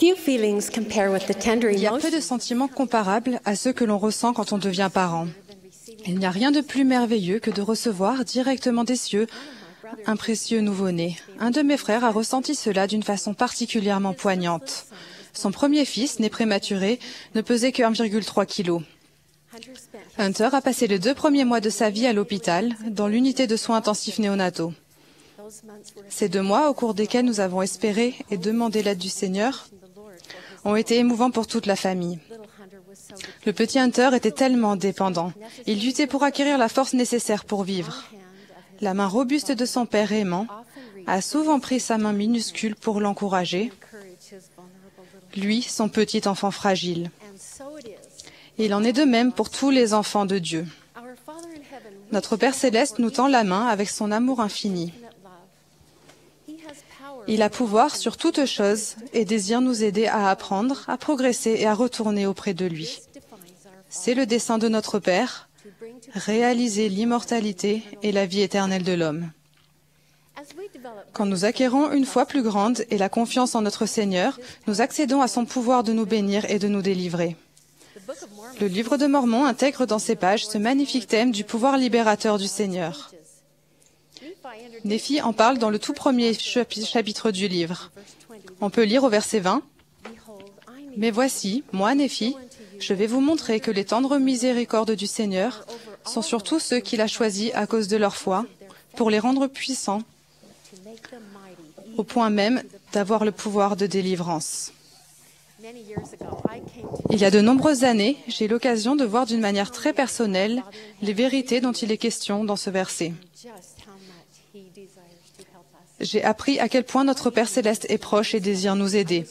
Few feelings compare with the tender Il y a peu emotions de sentiments comparables à ceux que l'on ressent quand on devient parent. Il n'y a rien de plus merveilleux que de recevoir directement des cieux un précieux nouveau-né. Un de mes frères a ressenti cela d'une façon particulièrement poignante. Son premier fils, né prématuré, ne pesait que 1,3 kg. Hunter a passé les 2 premiers mois de sa vie à l'hôpital, dans l'unité de soins intensifs néonataux. Ces 2 mois, au cours desquels nous avons espéré et demandé l'aide du Seigneur, ont été émouvants pour toute la famille. Le petit Hunter était tellement dépendant. Il luttait pour acquérir la force nécessaire pour vivre. La main robuste de son père aimant a souvent pris sa main minuscule pour l'encourager, lui, son petit enfant fragile. Il en est de même pour tous les enfants de Dieu. Notre Père céleste nous tend la main avec son amour infini. Il a pouvoir sur toutes choses et désire nous aider à apprendre, à progresser et à retourner auprès de lui. C'est le dessein de notre Père, réaliser l'immortalité et la vie éternelle de l'homme. Quand nous acquérons une foi plus grande et la confiance en notre Seigneur, nous accédons à son pouvoir de nous bénir et de nous délivrer. Le livre de Mormon intègre dans ses pages ce magnifique thème du pouvoir libérateur du Seigneur. Néphi en parle dans le tout premier chapitre du livre. On peut lire au verset 20. « Mais voici, moi, Néphi, je vais vous montrer que les tendres miséricordes du Seigneur sont surtout ceux qu'il a choisis à cause de leur foi, pour les rendre puissants, au point même d'avoir le pouvoir de délivrance. » Il y a de nombreuses années, j'ai eu l'occasion de voir d'une manière très personnelle les vérités dont il est question dans ce verset. J'ai appris à quel point notre Père céleste est proche et désire nous aider.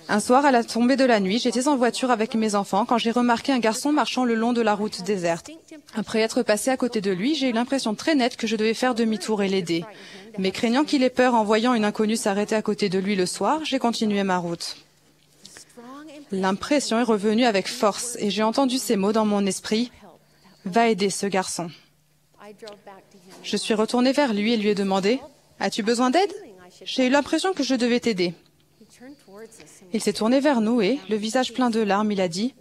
Un soir, à la tombée de la nuit, j'étais en voiture avec mes enfants quand j'ai remarqué un garçon marchant le long de la route déserte. Après être passé à côté de lui, j'ai eu l'impression très nette que je devais faire demi-tour et l'aider. Mais craignant qu'il ait peur en voyant une inconnue s'arrêter à côté de lui le soir, j'ai continué ma route. L'impression est revenue avec force et j'ai entendu ces mots dans mon esprit. « Va aider ce garçon. » Je suis retournée vers lui et lui ai demandé « As-tu besoin d'aide ? J'ai eu l'impression que je devais t'aider. » Il s'est tourné vers nous et, le visage plein de larmes, il a dit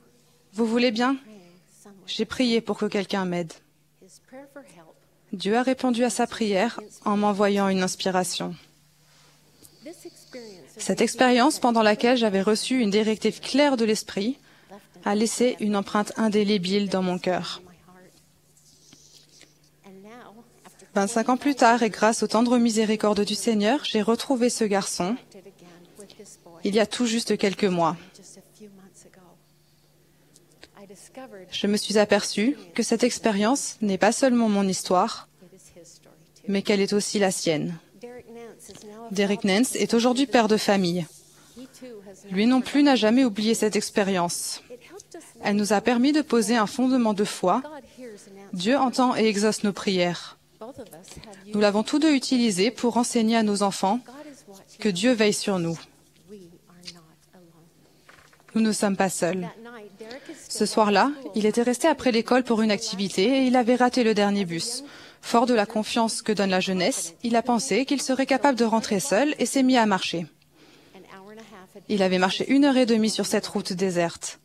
« Vous voulez bien ? J'ai prié pour que quelqu'un m'aide. » Dieu a répondu à sa prière en m'envoyant une inspiration. Cette expérience, pendant laquelle j'avais reçu une directive claire de l'Esprit, a laissé une empreinte indélébile dans mon cœur. 25 ans plus tard, et grâce aux tendres miséricordes du Seigneur, j'ai retrouvé ce garçon il y a tout juste quelques mois. Je me suis aperçu que cette expérience n'est pas seulement mon histoire, mais qu'elle est aussi la sienne. Derek Nance est aujourd'hui père de famille. Lui non plus n'a jamais oublié cette expérience. Elle nous a permis de poser un fondement de foi. Dieu entend et exauce nos prières. Nous l'avons tous deux utilisé pour enseigner à nos enfants que Dieu veille sur nous. Nous ne sommes pas seuls. Ce soir-là, il était resté après l'école pour une activité et il avait raté le dernier bus. Fort de la confiance que donne la jeunesse, il a pensé qu'il serait capable de rentrer seul et s'est mis à marcher. Il avait marché 1h30 sur cette route déserte.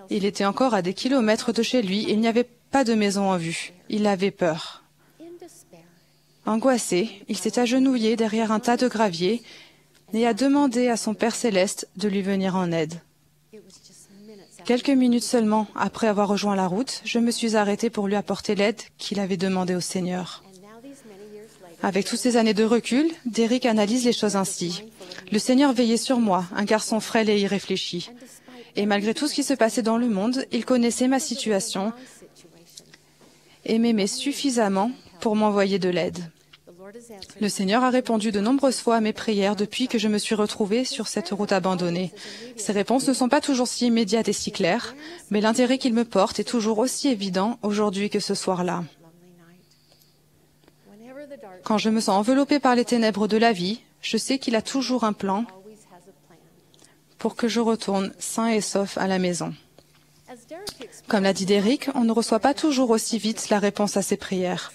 Il était encore à des kilomètres de chez lui et il n'y avait pas de maison en vue. Il avait peur. Angoissé, il s'est agenouillé derrière un tas de gravier et a demandé à son Père céleste de lui venir en aide. Quelques minutes seulement après avoir rejoint la route, je me suis arrêtée pour lui apporter l'aide qu'il avait demandée au Seigneur. Avec toutes ces années de recul, Derek analyse les choses ainsi. Le Seigneur veillait sur moi, un garçon frêle et irréfléchi. Et malgré tout ce qui se passait dans le monde, il connaissait ma situation et m'aimait suffisamment pour m'envoyer de l'aide. Le Seigneur a répondu de nombreuses fois à mes prières depuis que je me suis retrouvée sur cette route abandonnée. Ces réponses ne sont pas toujours si immédiates et si claires, mais l'intérêt qu'il me porte est toujours aussi évident aujourd'hui que ce soir-là. Quand je me sens enveloppée par les ténèbres de la vie, je sais qu'il a toujours un plan pour que je retourne sain et sauf à la maison. Comme l'a dit Derek, on ne reçoit pas toujours aussi vite la réponse à ses prières.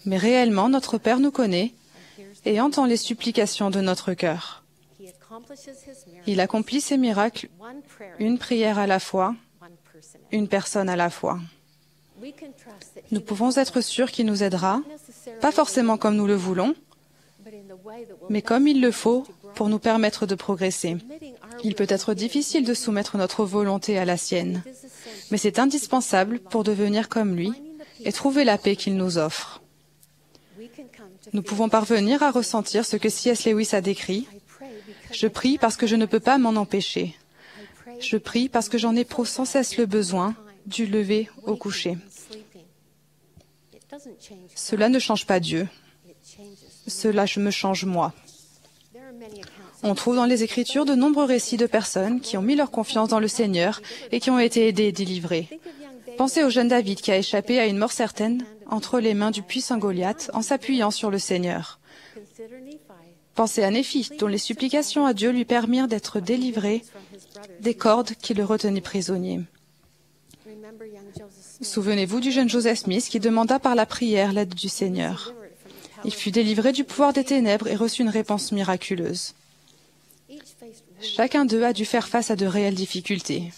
Mais réellement, notre Père nous connaît et entend les supplications de notre cœur. Il accomplit ses miracles une prière à la fois, une personne à la fois. Nous pouvons être sûrs qu'il nous aidera, pas forcément comme nous le voulons, mais comme il le faut pour nous permettre de progresser. Il peut être difficile de soumettre notre volonté à la sienne, mais c'est indispensable pour devenir comme lui et trouver la paix qu'il nous offre. Nous pouvons parvenir à ressentir ce que C.S. Lewis a décrit. Je prie parce que je ne peux pas m'en empêcher. Je prie parce que j'en éprouve sans cesse le besoin, du lever au coucher. Cela ne change pas Dieu. Cela me change moi. On trouve dans les Écritures de nombreux récits de personnes qui ont mis leur confiance dans le Seigneur et qui ont été aidées et délivrées. Pensez au jeune David qui a échappé à une mort certaine entre les mains du puissant Goliath en s'appuyant sur le Seigneur. Pensez à Néphi, dont les supplications à Dieu lui permirent d'être délivré des cordes qui le retenaient prisonnier. Souvenez-vous du jeune Joseph Smith qui demanda par la prière l'aide du Seigneur. Il fut délivré du pouvoir des ténèbres et reçut une réponse miraculeuse. Chacun d'eux a dû faire face à de réelles difficultés.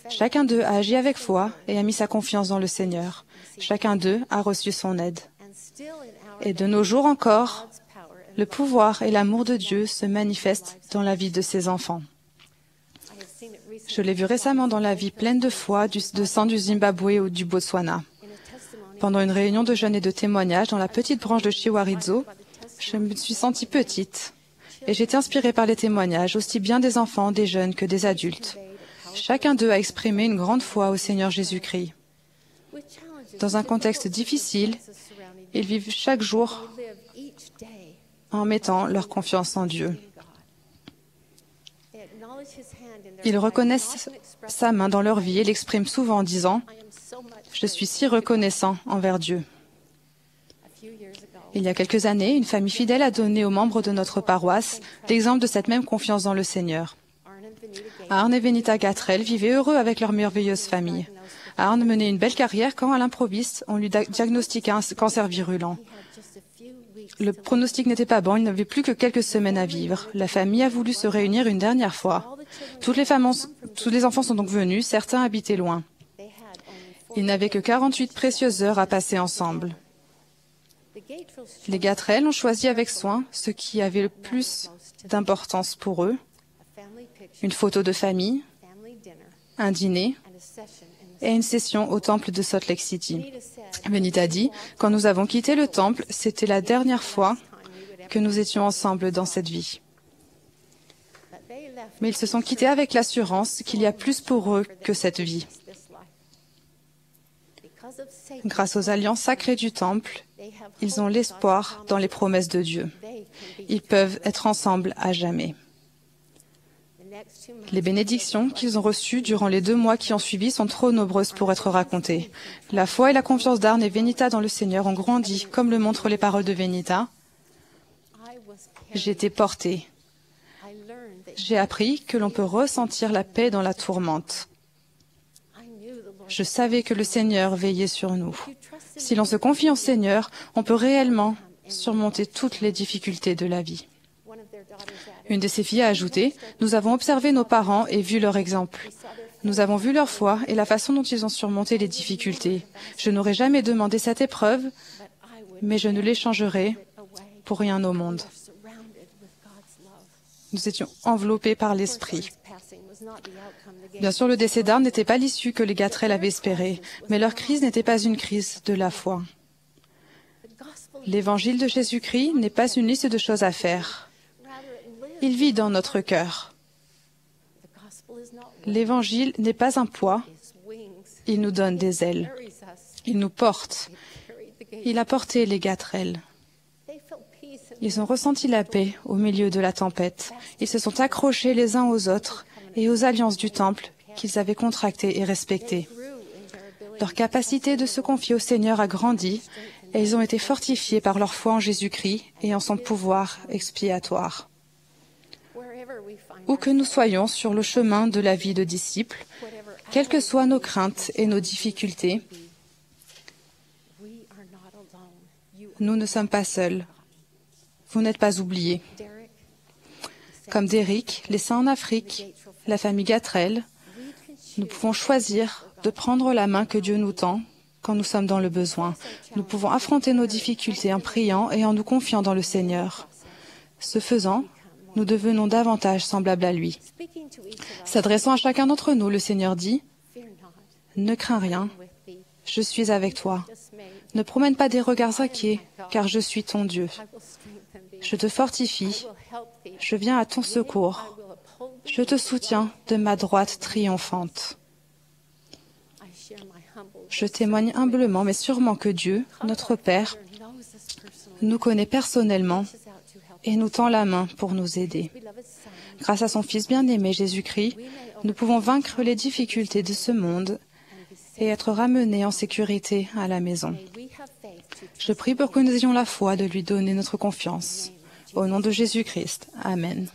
Chacun d'eux a agi avec foi et a mis sa confiance dans le Seigneur. Chacun d'eux a reçu son aide. Et de nos jours encore, le pouvoir et l'amour de Dieu se manifestent dans la vie de ses enfants. Je l'ai vu récemment dans la vie pleine de foi de sang du Zimbabwe ou du Botswana. Pendant une réunion de jeunes et de témoignages dans la petite branche de Chiwaridzo, je me suis sentie petite et j'étais inspirée par les témoignages, aussi bien des enfants, des jeunes que des adultes. Chacun d'eux a exprimé une grande foi au Seigneur Jésus-Christ. Dans un contexte difficile, ils vivent chaque jour en mettant leur confiance en Dieu. Ils reconnaissent sa main dans leur vie et l'expriment souvent en disant « Je suis si reconnaissant envers Dieu ». Il y a quelques années, une famille fidèle a donné aux membres de notre paroisse l'exemple de cette même confiance dans le Seigneur. Arne et Venita Gatrell vivaient heureux avec leur merveilleuse famille. Arne menait une belle carrière quand, à l'improviste, on lui diagnostiqua un cancer virulent. Le pronostic n'était pas bon, il n'avait plus que quelques semaines à vivre. La famille a voulu se réunir une dernière fois. Tous les enfants sont donc venus, certains habitaient loin. Ils n'avaient que 48 précieuses heures à passer ensemble. Les Gatrell ont choisi avec soin ce qui avait le plus d'importance pour eux, une photo de famille, un dîner et une session au temple de Salt Lake City. Venita dit, quand nous avons quitté le temple, c'était la dernière fois que nous étions ensemble dans cette vie. Mais ils se sont quittés avec l'assurance qu'il y a plus pour eux que cette vie. Grâce aux alliances sacrées du temple, ils ont l'espoir dans les promesses de Dieu. Ils peuvent être ensemble à jamais. Les bénédictions qu'ils ont reçues durant les 2 mois qui ont suivi sont trop nombreuses pour être racontées. La foi et la confiance d'Arne et Venita dans le Seigneur ont grandi, comme le montrent les paroles de Venita. J'ai été portée. J'ai appris que l'on peut ressentir la paix dans la tourmente. Je savais que le Seigneur veillait sur nous. Si l'on se confie au Seigneur, on peut réellement surmonter toutes les difficultés de la vie. Une de ses filles a ajouté, « Nous avons observé nos parents et vu leur exemple. Nous avons vu leur foi et la façon dont ils ont surmonté les difficultés. Je n'aurais jamais demandé cette épreuve, mais je ne l'échangerai pour rien au monde. » Nous étions enveloppés par l'Esprit. Bien sûr, le décès d'Arne n'était pas l'issue que les Gatrell avaient espérée, mais leur crise n'était pas une crise de la foi. L'évangile de Jésus-Christ n'est pas une liste de choses à faire. Il vit dans notre cœur. L'évangile n'est pas un poids, il nous donne des ailes. Il nous porte. Il a porté les Gatrell. Ils ont ressenti la paix au milieu de la tempête. Ils se sont accrochés les uns aux autres et aux alliances du temple qu'ils avaient contractées et respectées. Leur capacité de se confier au Seigneur a grandi et ils ont été fortifiés par leur foi en Jésus-Christ et en son pouvoir expiatoire. Où que nous soyons sur le chemin de la vie de disciples, quelles que soient nos craintes et nos difficultés, nous ne sommes pas seuls. Vous n'êtes pas oubliés. comme Derrick, les Saints en Afrique, la famille Gatrell, nous pouvons choisir de prendre la main que Dieu nous tend quand nous sommes dans le besoin. Nous pouvons affronter nos difficultés en priant et en nous confiant dans le Seigneur. Ce faisant, nous devenons davantage semblables à lui. S'adressant à chacun d'entre nous, le Seigneur dit, « Ne crains rien, je suis avec toi. Ne promène pas des regards inquiets, car je suis ton Dieu. Je te fortifie, je viens à ton secours. Je te soutiens de ma droite triomphante. » Je témoigne humblement, mais sûrement que Dieu, notre Père, nous connaît personnellement et nous tend la main pour nous aider. Grâce à son Fils bien-aimé Jésus-Christ, nous pouvons vaincre les difficultés de ce monde et être ramenés en sécurité à la maison. Je prie pour que nous ayons la foi de lui donner notre confiance. Au nom de Jésus-Christ. Amen.